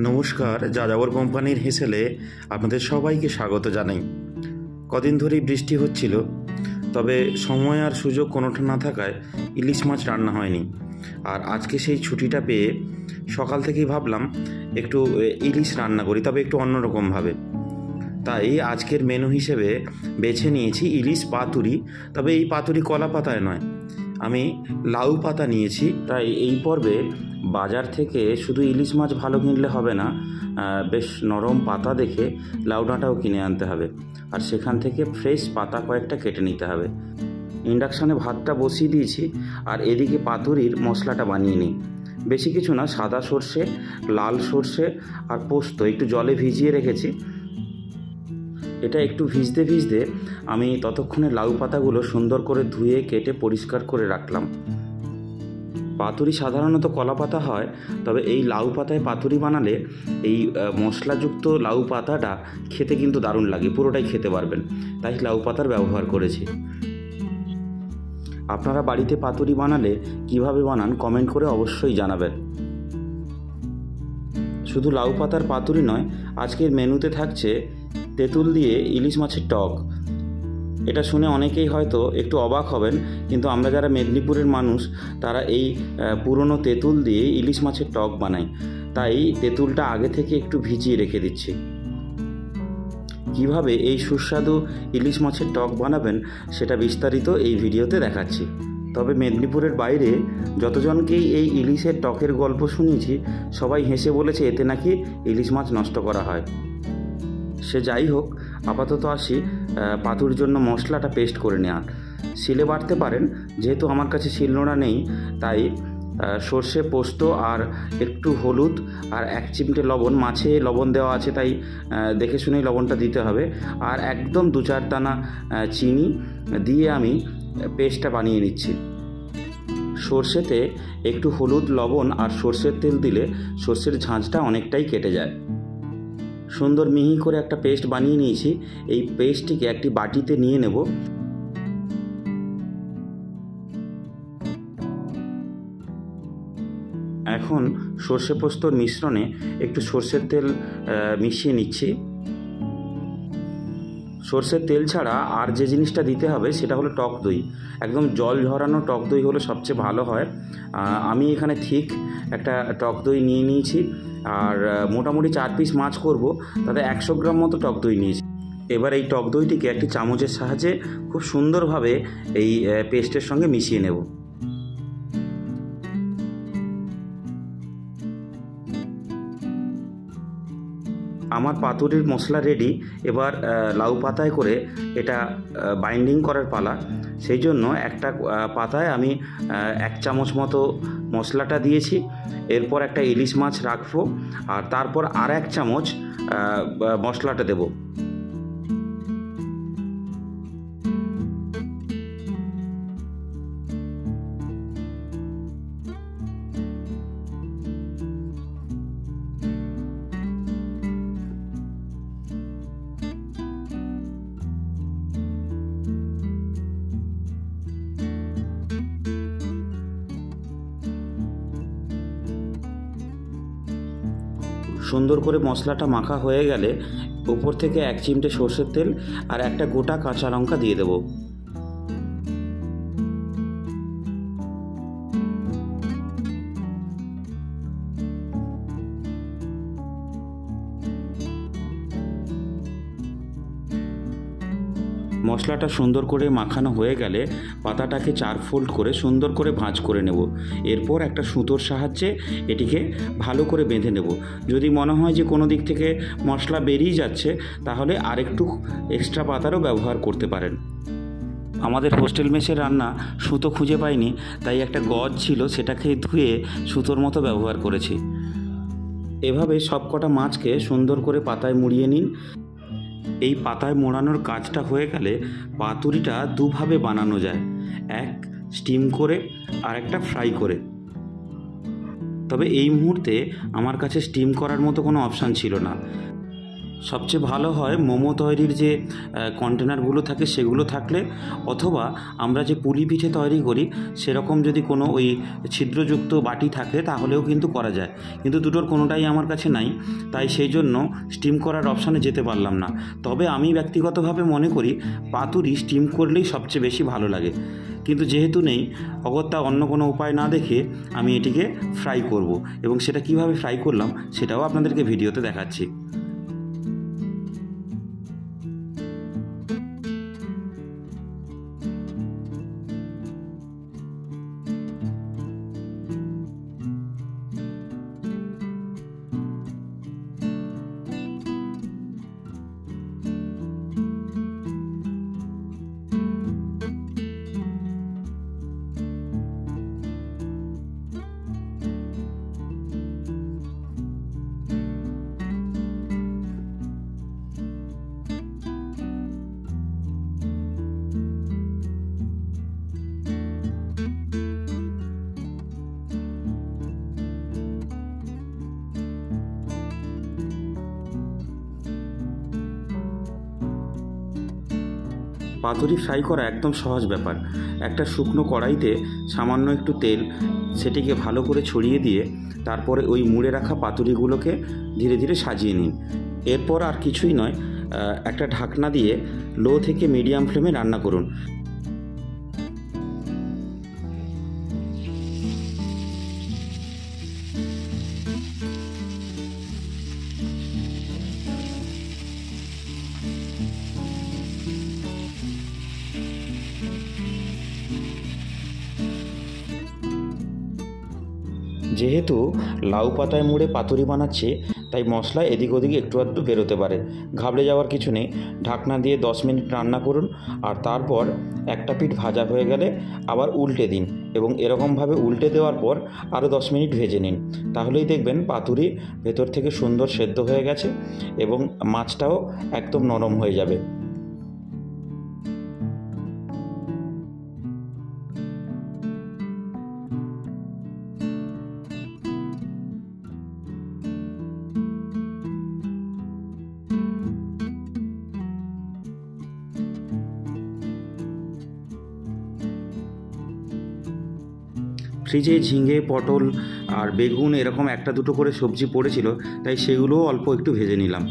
নমস্কার, যাযাবর কোম্পানির হেসেলে আপনাদের সবাইকে স্বাগত জানাই। কদিন ধরেই বৃষ্টি হচ্ছিল, তবে সময় আর সুযোগ কোনোটা না থাকায় ইলিশ মাছ রান্না হয়নি। আর আজকে সেই ছুটিটা পেয়ে সকাল থেকেই ভাবলাম একটু ইলিশ রান্না করি, তবে একটু অন্যরকমভাবে। তাই আজকের মেনু হিসেবে বেছে নিয়েছি ইলিশ পাতুরি। তবে এই পাতুরি কলা পাতায় নয়, আমি লাউ পাতা নিয়েছি। তাই এই পর্বে বাজার থেকে শুধু ইলিশ মাছ ভালো কিনলে হবে না, বেশ নরম পাতা দেখে লাউ ডাঁটাও কিনে আনতে হবে। আর সেখান থেকে ফ্রেশ পাতা কয়েকটা কেটে নিতে হবে। ইন্ডাকশানে ভাতটা বসিয়ে দিয়েছি, আর এদিকে পাতুরির মশলাটা বানিয়ে নিই। বেশি কিছু না, সাদা সর্ষে, লাল সর্ষে আর পোস্ত একটু জলে ভিজিয়ে রেখেছি। এটা একটু ভিজতে ভিজতে আমি ততক্ষণে লাউ পাতাগুলো সুন্দর করে ধুয়ে কেটে পরিষ্কার করে রাখলাম। পাতুরি সাধারণত কলা পাতা হয়, তবে এই লাউ পাতায় পাতুরি বানালে এই মশলাযুক্ত লাউ পাতাটা খেতে কিন্তু দারুণ লাগে, পুরোটাই খেতে পারবেন। তাই লাউ পাতার ব্যবহার করেছি। আপনারা বাড়িতে পাতুরি বানালে কিভাবে বানান কমেন্ট করে অবশ্যই জানাবেন। শুধু লাউ পাতার পাতুরি নয়, আজকের মেনুতে থাকছে তেঁতুল দিয়ে ইলিশ মাছের টক। এটা শুনে অনেকেই হয়তো একটু অবাক হবেন, কিন্তু আমরা যারা মেদিনীপুরের মানুষ তারা এই পুরনো তেঁতুল দিয়ে ইলিশ মাছের টক বানাই। তাই তেঁতুলটা আগে থেকে একটু ভিজিয়ে রেখে দিচ্ছি। কিভাবে এই সুস্বাদু ইলিশ মাছের টক বানাবেন সেটা বিস্তারিত এই ভিডিওতে দেখাচ্ছি। তবে মেদিনীপুরের বাইরে যতজনকেই এই ইলিশের টকের গল্প শুনিয়েছি, সবাই হেসে বলেছে এতে নাকি ইলিশ মাছ নষ্ট করা হয়। সে যাই হোক, আপাতত আসি পাতুরির জন্য মশলাটা পেস্ট করে নেওয়ার। শিলে বাটতে পারেন, যেহেতু আমার কাছে শিলনোড়া নেই, তাই সর্ষে, পোস্ত আর একটু হলুদ আর 1 চিমটে লবণ, মাছে লবণ দেওয়া আছে তাই দেখে শুনেই লবণটা দিতে হবে, আর একদম 2-4 দানা চিনি দিয়ে আমি পেস্টটা বানিয়ে নিচ্ছি। সর্ষেতে একটু হলুদ, লবণ আর সর্ষের তেল দিলে সর্ষের ঝাঁঝটা অনেকটাই কেটে যায়। সুন্দর মিহি করে একটা পেস্ট বানিয়ে নিয়েছি। এই পেস্টটিকে একটি বাটিতে নিয়ে নেব। এখন সর্ষে পোস্তর মিশ্রণে একটু সর্ষের তেল মিশিয়ে নিচ্ছি। সর্ষের তেল ছাড়া আর যে জিনিসটা দিতে হবে সেটা হলো টক দই। একদম জল ঝরানো টক দই হলে সবচেয়ে ভালো হয়। আমি এখানে ঠিক একটা টক দই নিয়ে নিয়েছি, আর মোটামুটি 4 পিস মাছ করব, তাতে 100 গ্রাম মতো টক দই নিয়েছি। এবার এই টক দইটিকে একটি চামচের সাহায্যে খুব সুন্দরভাবে এই পেস্টের সঙ্গে মিশিয়ে নেব। আমার পাতুরির মশলা রেডি। এবার লাউ পাতায় করে এটা বাইন্ডিং করার পালা। সেই জন্য একটা পাতায় আমি 1 চামচ মতো মশলাটা দিয়েছি। এরপর একটা ইলিশ মাছ রাখবো, আর তারপর আর 1 চামচ মশলাটা দেব। সুন্দর করে মশলাটা মাখা হয়ে গেলে উপর থেকে 1 চিমটে সর্ষের তেল আর একটা গোটা কাঁচা লঙ্কা দিয়ে দেব। মশলাটা সুন্দর করে মাখানো হয়ে গেলে পাতাটাকে 4 ফোল্ড করে সুন্দর করে ভাঁজ করে নেব। এরপর একটা সুতোর সাহায্যে এটিকে ভালো করে বেঁধে নেব। যদি মনে হয় যে কোনো দিক থেকে মশলা বেরিয়ে যাচ্ছে, তাহলে আরেকটু এক্সট্রা পাতারও ব্যবহার করতে পারেন। আমাদের হোস্টেল মেসের রান্না সুতো খুঁজে পাইনি, তাই একটা গজ ছিল, সেটাকে ধুয়ে সুতোর মতো ব্যবহার করেছি। এভাবে সব কটা মাছকে সুন্দর করে পাতায় মুড়িয়ে নিন। এই পাতায় মোড়ানোর কাজটা হয়ে গেলে পাতুরিটা দুভাবে বানানো যায়, এক স্টিম করে আর একটা ফ্রাই করে। তবে এই মুহূর্তে আমার কাছে স্টিম করার মতো কোনো অপশান ছিল না, সবচেয়ে ভালো হয় মোমো তৈরির যে কন্টেনারগুলো থাকে সেগুলো থাকলে, অথবা আমরা যে পুলি পিঠে তৈরি করি সেরকম যদি কোনো ওই ছিদ্রযুক্ত বাটি থাকে তাহলেও কিন্তু করা যায়, কিন্তু দুটোর কোনোটাই আমার কাছে নাই, তাই সেই জন্য স্টিম করার অপশানে যেতে পারলাম না। তবে আমি ব্যক্তিগতভাবে মনে করি পাতুরি স্টিম করলেই সবচেয়ে বেশি ভালো লাগে, কিন্তু যেহেতু নেই অগত্যা অন্য কোনো উপায় না দেখে আমি এটিকে ফ্রাই করব, এবং সেটা কিভাবে ফ্রাই করলাম সেটাও আপনাদেরকে ভিডিওতে দেখাচ্ছি। পাতুরি ফ্রাই করা একদম সহজ ব্যাপার। একটা শুকনো কড়াইতে সামান্য একটু তেল, সেটিকে ভালো করে ছড়িয়ে দিয়ে তারপরে ওই মুড়ে রাখা পাতুরিগুলোকে ধীরে ধীরে সাজিয়ে নিন। এরপর আর কিছুই নয়, একটা ঢাকনা দিয়ে লো থেকে মিডিয়াম ফ্লেমে রান্না করুন। যেহেতু লাউ পাতায় মুড়ে পাতুরি বানাচ্ছি, তাই মশলা এদিক ওদিক একটু আধটু বেরোতে পারে, ঘাবড়ে যাওয়ার কিছু নেই। ঢাকনা দিয়ে 10 মিনিট রান্না করুন, আর তারপর একটা পিঠ ভাজা হয়ে গেলে আবার উল্টে দিন, এবং এরকমভাবে উল্টে দেওয়ার পর আরও 10 মিনিট ভেজে নিন। তাহলেই দেখবেন পাতুরি ভেতর থেকে সুন্দর সেদ্ধ হয়ে গেছে এবং মাছটাও একদম নরম হয়ে যাবে। ফ্রিজে ঝিঙে, পটল আর বেগুন এরকম একটা দুটো করে সবজি পড়েছিল, তাই সেগুলোও অল্প একটু ভেজে নিলাম।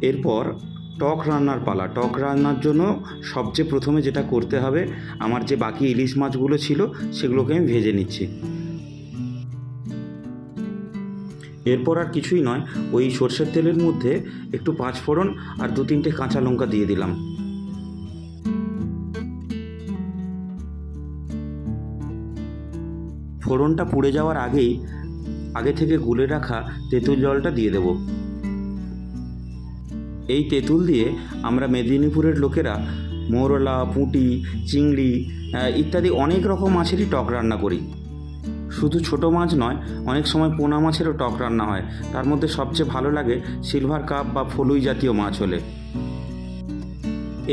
এরপর টক রান্নার পালা। টক রান্নার জন্য সবচেয়ে প্রথমে যেটা করতে হবে, আমার যে বাকি ইলিশ মাছগুলো ছিল সেগুলোকে আমি ভেজে নিচ্ছি। এরপর আর কিছুই নয়, ওই সর্ষের তেলের মধ্যে একটু 5 ফোড়ন আর 2-3টে কাঁচা লঙ্কা দিয়ে দিলাম। ফোড়নটা পুড়ে যাওয়ার আগেই আগে থেকে গুলে রাখা তেঁতুল জলটা দিয়ে দেব। এই তেঁতুল দিয়ে আমরা মেদিনীপুরের লোকেরা মোরলা, পুঁটি, চিংড়ি ইত্যাদি অনেক রকম মাছেরই টক রান্না করি। শুধু ছোট মাছ নয়, অনেক সময় পোনা মাছেরও টক রান্না হয়। তার মধ্যে সবচেয়ে ভালো লাগে সিলভার কাপ বা ফলুই জাতীয় মাছ হলে।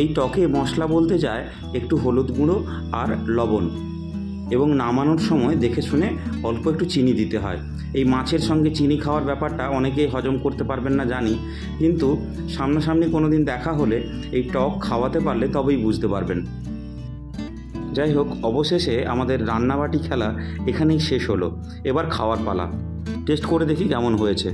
এই টকে মশলা বলতে যায় একটু হলুদ গুঁড়ো আর লবণ, এবং নামানোর সময় দেখে শুনে অল্প একটু চিনি দিতে হয়। এই মাছের সঙ্গে চিনি খাওয়ার ব্যাপারটা অনেকেই হজম করতে পারবেন না জানি, কিন্তু সামনাসামনি কোনো দিন দেখা হলে এই টক খাওয়াতে পারলে তবেই বুঝতে পারবেন। যাই হোক, অবশেষে আমাদের রান্নাবাটি খেলা এখানেই শেষ হলো। এবার খাওয়ার পালা। টেস্ট করে দেখি কেমন হয়েছে।